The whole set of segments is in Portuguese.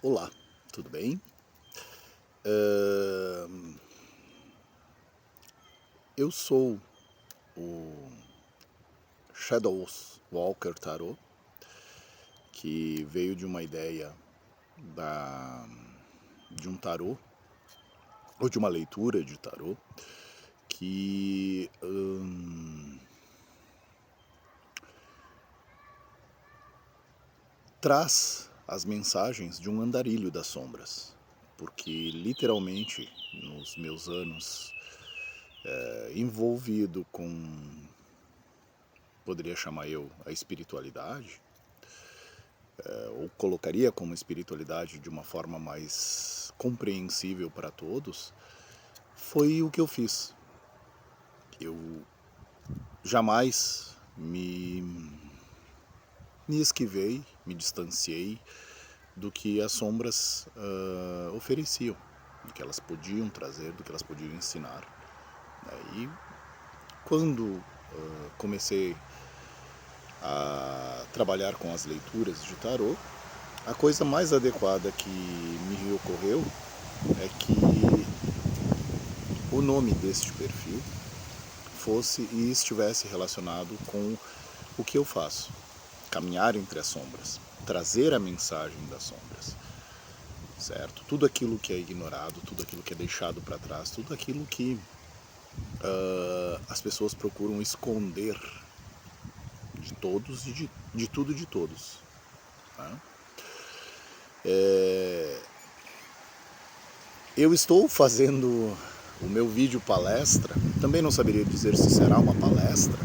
Olá, tudo bem? Ahn, eu sou o Shadows Walker Tarot, que veio de uma ideia da, de um tarô, ou de uma leitura de tarô, que traz as mensagens de um andarilho das sombras. Porque, literalmente, nos meus anos envolvido com, poderia chamar eu, a espiritualidade, ou colocaria como espiritualidade de uma forma mais compreensível para todos, foi o que eu fiz. Eu jamais me esquivei, me distanciei do que as sombras ofereciam, do que elas podiam trazer, do que elas podiam ensinar. E quando comecei a trabalhar com as leituras de tarô, a coisa mais adequada que me ocorreu é que o nome deste perfil fosse e estivesse relacionado com o que eu faço: caminhar entre as sombras, trazer a mensagem das sombras, certo? Tudo aquilo que é ignorado, tudo aquilo que é deixado para trás, tudo aquilo que as pessoas procuram esconder de todos e de tudo e de todos. Né? Eu estou fazendo o meu vídeo palestra, também não saberia dizer se será uma palestra,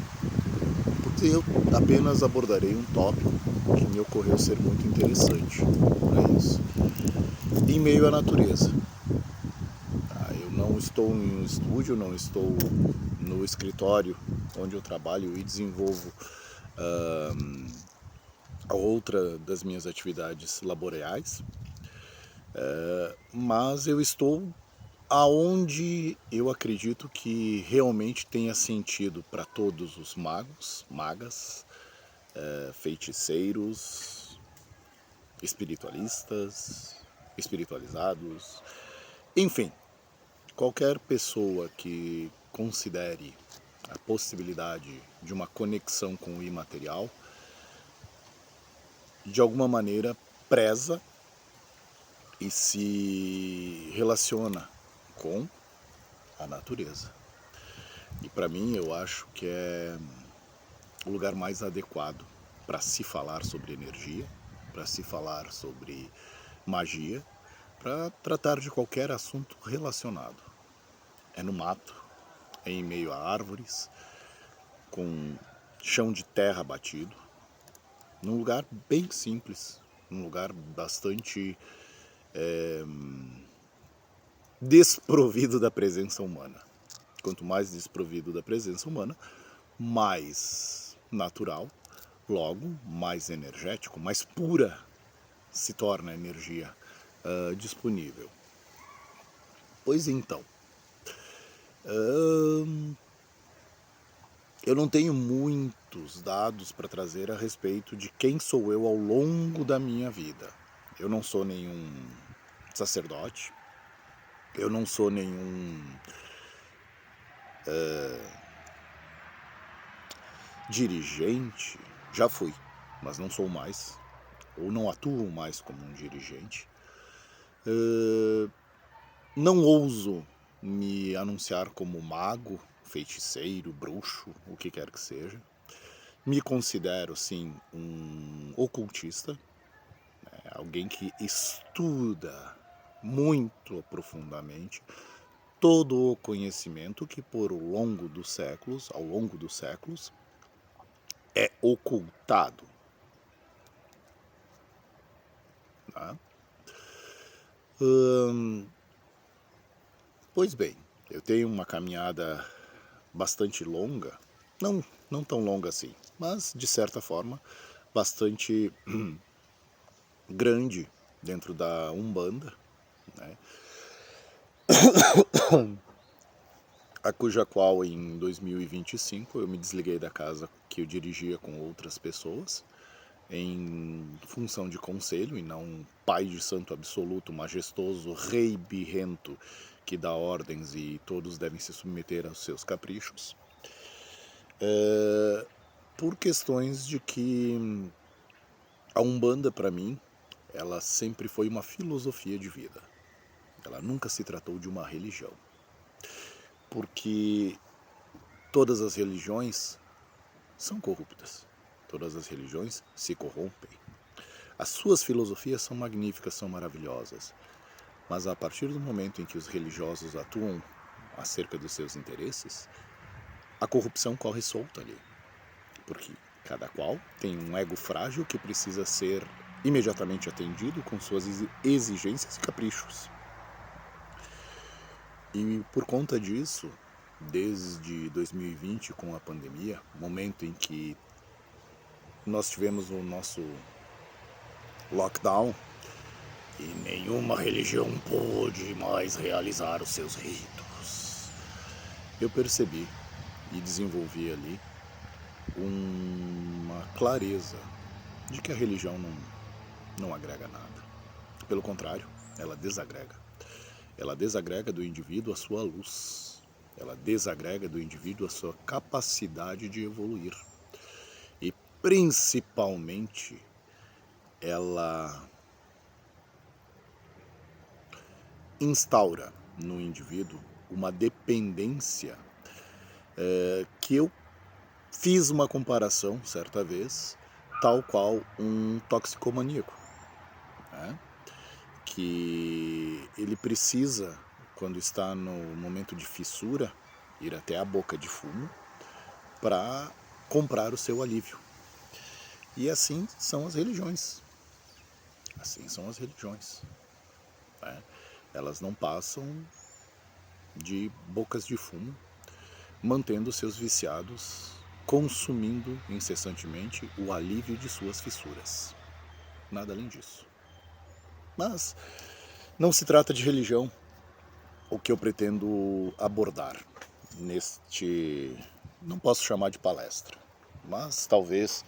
porque eu apenas abordarei um tópico que me ocorreu ser muito interessante para isso. Em meio à natureza. Eu não estou em um estúdio, não estou no escritório onde eu trabalho e desenvolvo outra das minhas atividades laborais, mas eu estou aonde eu acredito que realmente tenha sentido para todos os magos, magas, feiticeiros, espiritualistas, espiritualizados, enfim, qualquer pessoa que considere a possibilidade de uma conexão com o imaterial, de alguma maneira preza e se relaciona com a natureza. E para mim eu acho que é o lugar mais adequado para se falar sobre energia, para se falar sobre magia, para tratar de qualquer assunto relacionado. É no mato, é em meio a árvores, com chão de terra batido, num lugar bem simples, num lugar bastante desprovido da presença humana. Quanto mais desprovido da presença humana, mais natural, logo mais energético, mais pura se torna a energia disponível. Pois então, eu não tenho muitos dados para trazer a respeito de quem sou eu ao longo da minha vida. Eu não sou nenhum sacerdote, eu não sou nenhum dirigente, já fui, mas não sou mais, ou não atuo mais como um dirigente. Não ouso me anunciar como mago, feiticeiro, bruxo, o que quer que seja. Me considero, sim, um ocultista, alguém que estuda muito profundamente todo o conhecimento que ao longo dos séculos, é ocultado. Né? Pois bem, eu tenho uma caminhada bastante longa, não tão longa assim, mas de certa forma bastante grande dentro da Umbanda, né? A cuja qual em 2025 eu me desliguei da casa que eu dirigia com outras pessoas em função de conselho e não um pai de santo absoluto, majestoso, rei birrento que dá ordens e todos devem se submeter aos seus caprichos, por questões de que a Umbanda, para mim, ela sempre foi uma filosofia de vida. Ela nunca se tratou de uma religião. Porque todas as religiões são corruptas. Todas as religiões se corrompem. As suas filosofias são magníficas, são maravilhosas. Mas a partir do momento em que os religiosos atuam acerca dos seus interesses, a corrupção corre solta ali. Porque cada qual tem um ego frágil que precisa ser imediatamente atendido com suas exigências e caprichos. E por conta disso, desde 2020, com a pandemia, momento em que nós tivemos o nosso lockdown e nenhuma religião pôde mais realizar os seus ritos, eu percebi e desenvolvi ali uma clareza de que a religião não agrega nada. Pelo contrário, ela desagrega. Ela desagrega do indivíduo a sua luz. Ela desagrega do indivíduo a sua capacidade de evoluir. E principalmente, ela instaura no indivíduo uma dependência que eu fiz uma comparação certa vez, tal qual um toxicomaníaco, né? Que ele precisa, quando está no momento de fissura, ir até a boca de fumo para comprar o seu alívio. E assim são as religiões. Assim são as religiões, né? Elas não passam de bocas de fumo, mantendo seus viciados consumindo incessantemente o alívio de suas fissuras. Nada além disso. Mas não se trata de religião o que eu pretendo abordar neste, não posso chamar de palestra, mas talvez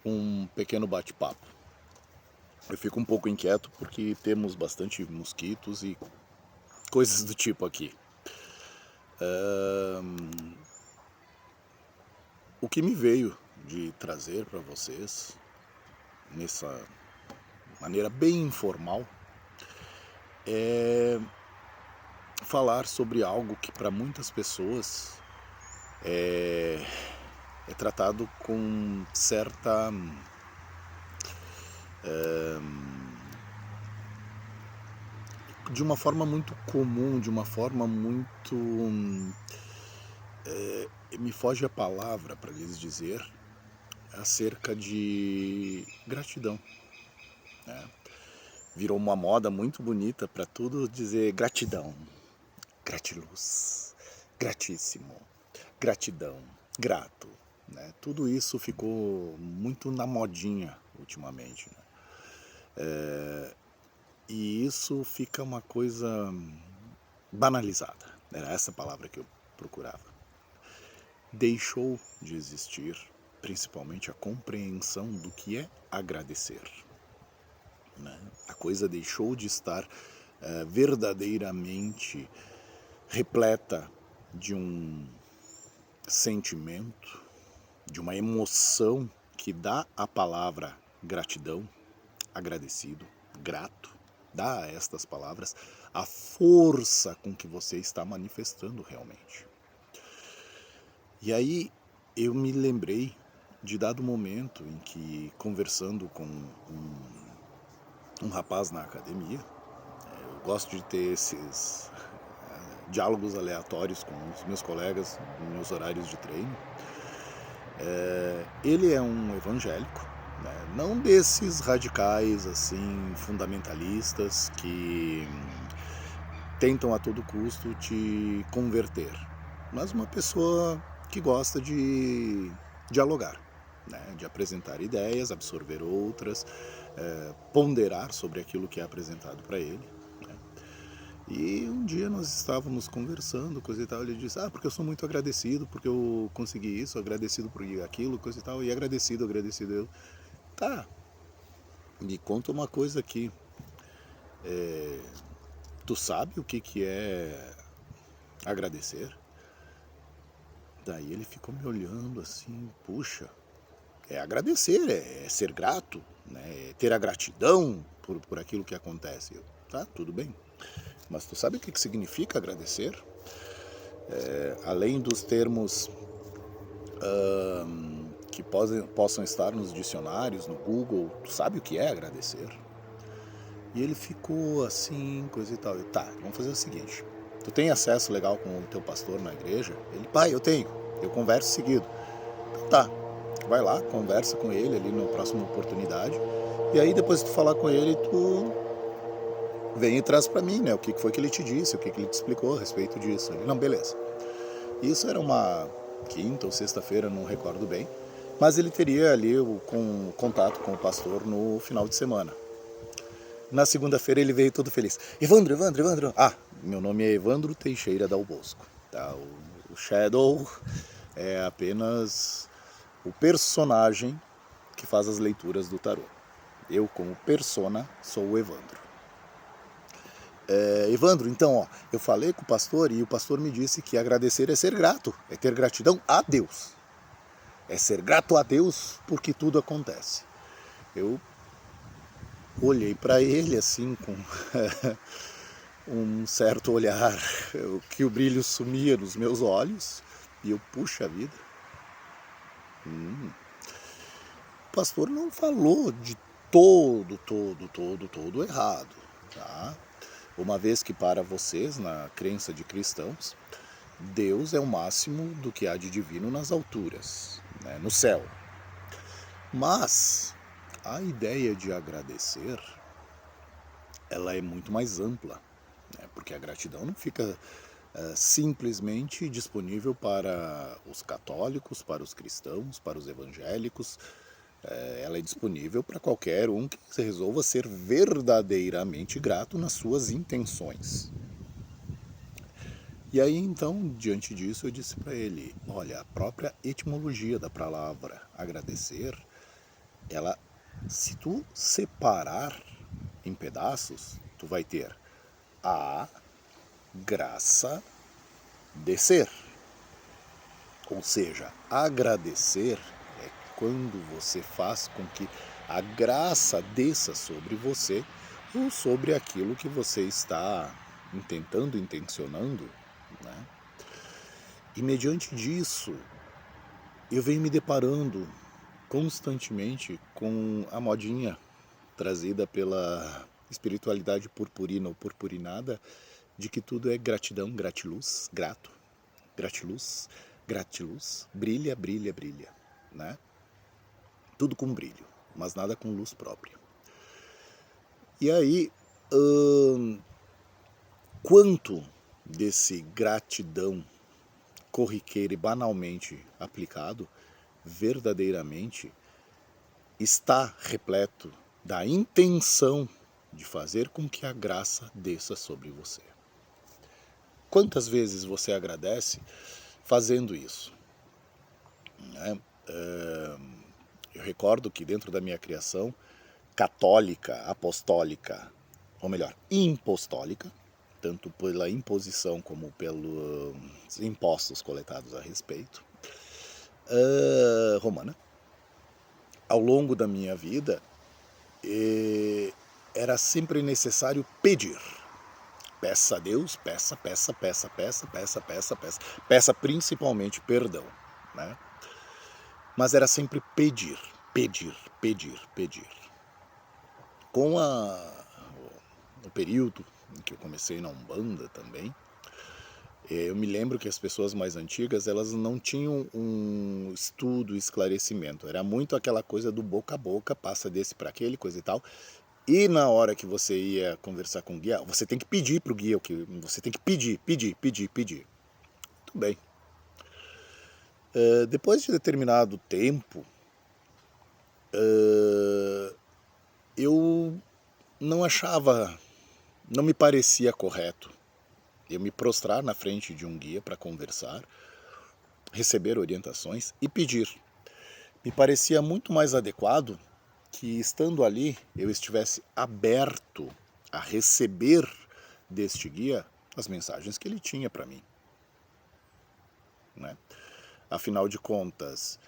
um pequeno bate-papo. Eu fico um pouco inquieto porque temos bastante mosquitos e coisas do tipo aqui. O que me veio de trazer para vocês, nessa maneira bem informal, é falar sobre algo que para muitas pessoas é tratado com certa de uma forma muito comum, de uma forma muito me foge a palavra para lhes dizer, acerca de gratidão, né? Virou uma moda muito bonita para tudo dizer gratidão, gratiluz, gratíssimo, gratidão, grato, né? Tudo isso ficou muito na modinha ultimamente, né? E isso fica uma coisa banalizada, era essa palavra que eu procurava. Deixou de existir principalmente a compreensão do que é agradecer, né? A coisa deixou de estar verdadeiramente repleta de um sentimento, de uma emoção que dá a palavra gratidão, agradecido, grato, dá a estas palavras a força com que você está manifestando realmente. E aí eu me lembrei de dado momento em que, conversando com um rapaz na academia, eu gosto de ter esses diálogos aleatórios com os meus colegas nos meus horários de treino. Ele é um evangélico, né? Não desses radicais assim fundamentalistas que tentam a todo custo te converter, mas uma pessoa que gosta de dialogar, né? De apresentar ideias, absorver outras, ponderar sobre aquilo que é apresentado para ele, né? E um dia nós estávamos conversando, coisa e tal, ele disse, porque eu sou muito agradecido, porque eu consegui isso, agradecido por aquilo, coisa e tal, e agradecido eu. tá, me conta uma coisa aqui, tu sabe o que é agradecer? Daí ele ficou me olhando assim, puxa, é agradecer, é ser grato, né? É ter a gratidão por aquilo que acontece. Eu, tá, tudo bem, mas tu sabe o que significa agradecer? Além dos termos que possam estar nos dicionários, no Google, tu sabe o que é agradecer? E ele ficou assim, coisa e tal. Eu, tá, vamos fazer o seguinte, tu tem acesso legal com o teu pastor na igreja? Ele, pai, eu tenho, eu converso seguido. Então tá, vai lá, conversa com ele ali na próxima oportunidade, e aí depois de tu falar com ele, tu vem e traz pra mim, né, o que foi que ele te disse, o que ele te explicou a respeito disso. Ele, não, beleza. Isso era uma quinta ou sexta-feira, não recordo bem, mas ele teria ali contato com o pastor no final de semana. Na segunda-feira ele veio todo feliz. Evandro. Ah, meu nome é Evandro Teixeira Dal Bosco. Tá? O Shadow é apenas o personagem que faz as leituras do tarô. Eu, como persona, sou o Evandro. Evandro, então, ó, eu falei com o pastor e o pastor me disse que agradecer é ser grato, é ter gratidão a Deus. É ser grato a Deus porque tudo acontece. Eu olhei para ele assim com um certo olhar, que o brilho sumia nos meus olhos, e eu, puxa vida, o pastor não falou de todo errado, tá? Uma vez que para vocês, na crença de cristãos, Deus é o máximo do que há de divino nas alturas, né, no céu. Mas a ideia de agradecer, ela é muito mais ampla, né, porque a gratidão não fica simplesmente disponível para os católicos, para os cristãos, para os evangélicos. Ela é disponível para qualquer um que resolva ser verdadeiramente grato nas suas intenções. E aí então, diante disso, eu disse para ele, olha, a própria etimologia da palavra agradecer, ela, se tu separar em pedaços, tu vai ter a graça de ser. Ou seja, agradecer é quando você faz com que a graça desça sobre você ou sobre aquilo que você está intencionando, né? E mediante disso, eu venho me deparando constantemente com a modinha trazida pela espiritualidade purpurina ou purpurinada de que tudo é gratidão, gratiluz, grato, gratiluz, gratiluz, brilha, né? Tudo com brilho, mas nada com luz própria. E aí, quanto desse gratidão corriqueiro e banalmente aplicado, verdadeiramente está repleto da intenção de fazer com que a graça desça sobre você. Quantas vezes você agradece fazendo isso? Eu recordo que dentro da minha criação católica, apostólica, ou melhor, impostólica, tanto pela imposição como pelos impostos coletados a respeito, romana, ao longo da minha vida, era sempre necessário pedir. Peça a Deus, peça. Peça principalmente perdão, né? Mas era sempre pedir. Com o período em que eu comecei na Umbanda também, eu me lembro que as pessoas mais antigas, elas não tinham um estudo, esclarecimento. Era muito aquela coisa do boca a boca, passa desse para aquele, coisa e tal. E na hora que você ia conversar com o guia, você tem que pedir para o guia, você tem que pedir. Tudo bem. Depois de determinado tempo, eu não me parecia correto eu me prostrar na frente de um guia para conversar, receber orientações e pedir. Me parecia muito mais adequado que estando ali eu estivesse aberto a receber deste guia as mensagens que ele tinha para mim, né? Afinal de contas,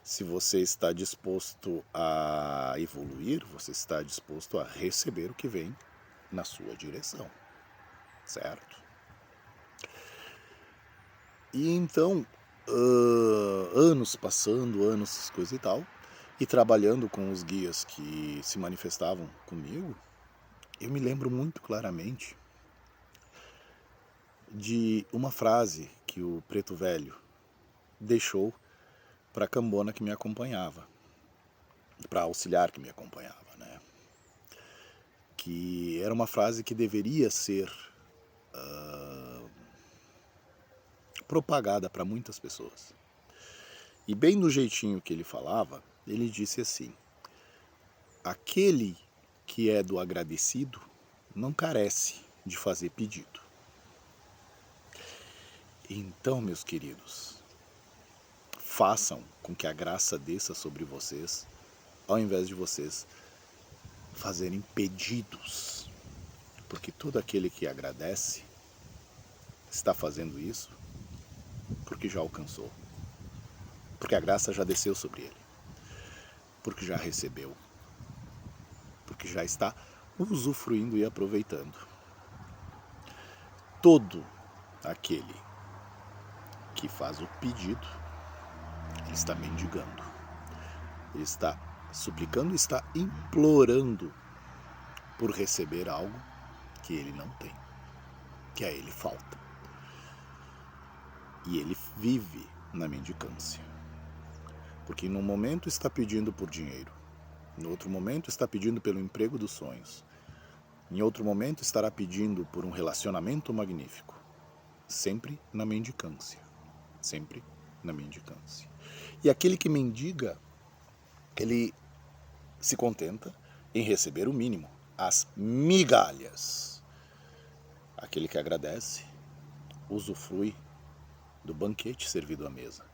se você está disposto a evoluir, você está disposto a receber o que vem na sua direção, certo? E então, anos passando, anos coisa e tal, e trabalhando com os guias que se manifestavam comigo, eu me lembro muito claramente de uma frase que o Preto Velho deixou para a cambona que me acompanhava, para auxiliar que me acompanhava, né? Que era uma frase que deveria ser propagada para muitas pessoas. E bem do jeitinho que ele falava, ele disse assim: aquele que é do agradecido não carece de fazer pedido. Então, meus queridos, façam com que a graça desça sobre vocês, ao invés de vocês fazerem pedidos. Porque todo aquele que agradece está fazendo isso porque já alcançou. Porque a graça já desceu sobre ele. Porque já recebeu. Porque já está usufruindo e aproveitando. Todo aquele que faz o pedido, ele está mendigando. Ele está suplicando, está implorando por receber algo que ele não tem, que a ele falta. E ele vive na mendicância. Porque em um momento está pedindo por dinheiro, no outro momento está pedindo pelo emprego dos sonhos, em outro momento estará pedindo por um relacionamento magnífico. Sempre na mendicância. Sempre na mendicância. E aquele que mendiga, ele se contenta em receber o mínimo, as migalhas. Aquele que agradece, usufrui do banquete servido à mesa.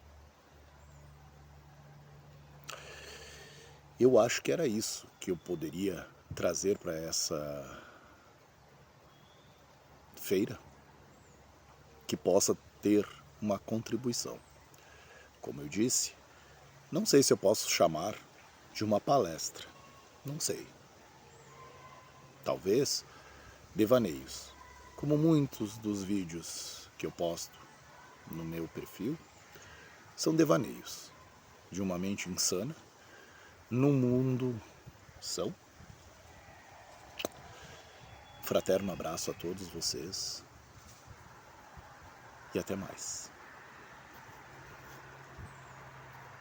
Eu acho que era isso que eu poderia trazer para essa feira, que possa ter uma contribuição. Como eu disse, não sei se eu posso chamar de uma palestra, não sei. Talvez devaneios, como muitos dos vídeos que eu posto no meu perfil, são devaneios de uma mente insana num mundo são. Fraterno abraço a todos vocês e até mais.